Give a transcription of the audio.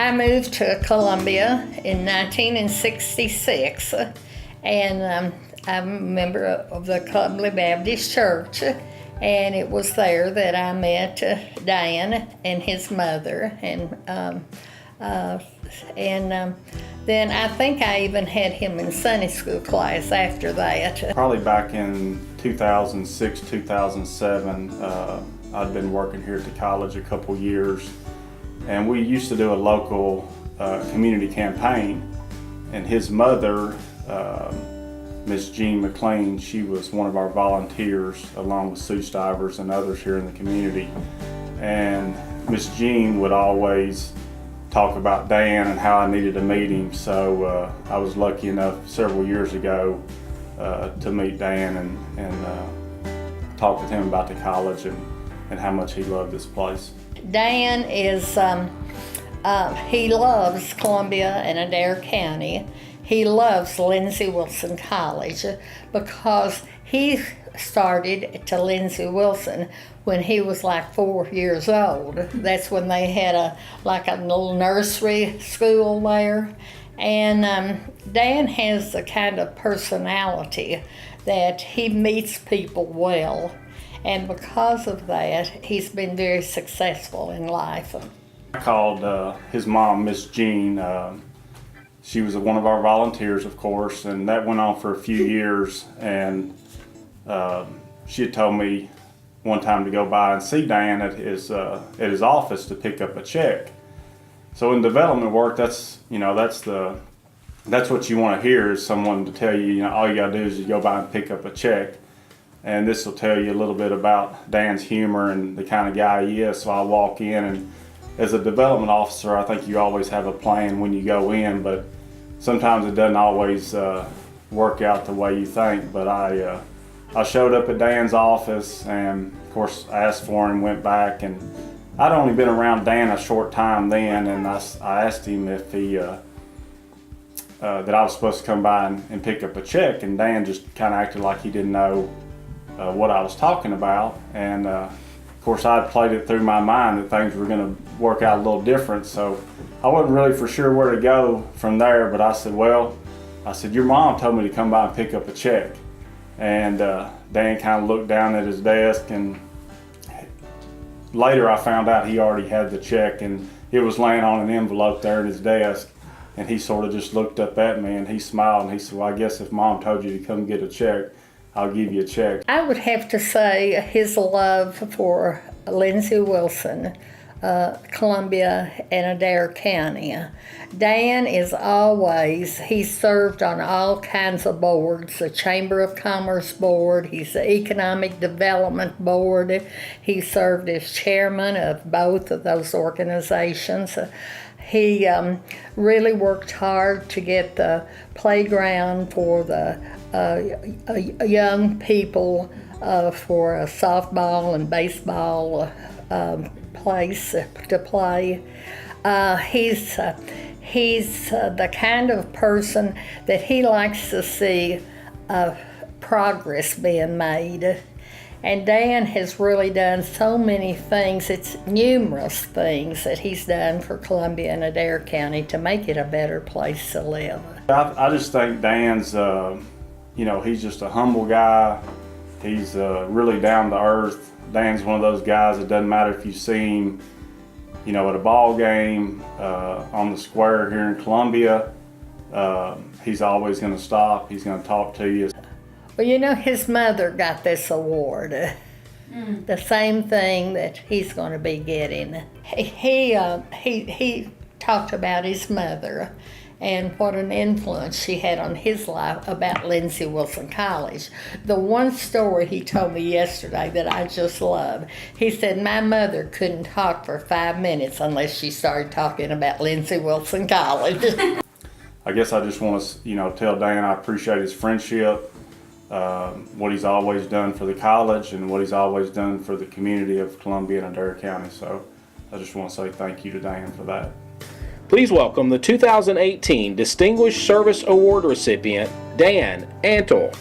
I moved to Columbia in 1966, and I'm a member of the Columbia Baptist Church, and it was there that I met Dan and his mother, and then I think I even had him in Sunday school class after that. Probably back in 2006, 2007, I'd been working here at the college a couple years, and we used to do a local community campaign, and his mother, Miss Jean McLean, she was one of our volunteers along with Sue Stivers and others here in the community. And Miss Jean would always talk about Dan and how I needed to meet him. So I was lucky enough several years ago to meet Dan and talk with him about the college and how much he loved this place. Dan is, he loves Columbia and Adair County. He loves Lindsey Wilson College because he started to Lindsey Wilson when he was like 4 years old. That's when they had a little nursery school there. And Dan has the kind of personality that he meets people well. And because of that, he's been very successful in life. I called his mom, Miss Jean. She was one of our volunteers, of course, and that went on for a few years. And she had told me one time to go by and see Dan at his office to pick up a check. So in development work, that's what you want to hear, is someone to tell you, all you gotta do is you go by and pick up a check. And this will tell you a little bit about Dan's humor and the kind of guy he is. So I walk in, and as a development officer, I think you always have a plan when you go in, but sometimes it doesn't always work out the way you think. But I showed up at Dan's office, and of course I asked for him, went back, and I'd only been around Dan a short time then, and I asked him if he that I was supposed to come by and pick up a check, and Dan just kind of acted like he didn't know what I was talking about. And of course I had played it through my mind that things were going to work out a little different, so I wasn't really for sure where to go from there. But I said, your mom told me to come by and pick up a check. And Dan kind of looked down at his desk, and later I found out he already had the check, and it was laying on an envelope there at his desk. And he sort of just looked up at me, and he smiled, and he said, I guess if Mom told you to come get a check, I'll give you a check. I would have to say his love for Lindsey Wilson, Columbia, and Adair County. Dan is he served on all kinds of boards, the Chamber of Commerce Board, he's the Economic Development Board, he served as chairman of both of those organizations. He really worked hard to get the playground for the young people for a softball and baseball place to play. He's the kind of person that he likes to see progress being made. And Dan has really done so many things. It's numerous things that he's done for Columbia and Adair County to make it a better place to live. I just think Dan's, he's just a humble guy. He's really down to earth. Dan's one of those guys that doesn't matter if you see him, at a ball game, on the square here in Columbia. He's always going to stop. He's going to talk to you. Well, his mother got this award, the same thing that he's going to be getting. He talked about his mother and what an influence she had on his life about Lindsey Wilson College. The one story he told me yesterday that I just love, he said, my mother couldn't talk for 5 minutes unless she started talking about Lindsey Wilson College. I guess I just want to, tell Dan I appreciate his friendship. What he's always done for the college and what he's always done for the community of Columbia and Adair County. So I just want to say thank you to Dan for that. Please welcome the 2018 Distinguished Service Award recipient, Dan Antle.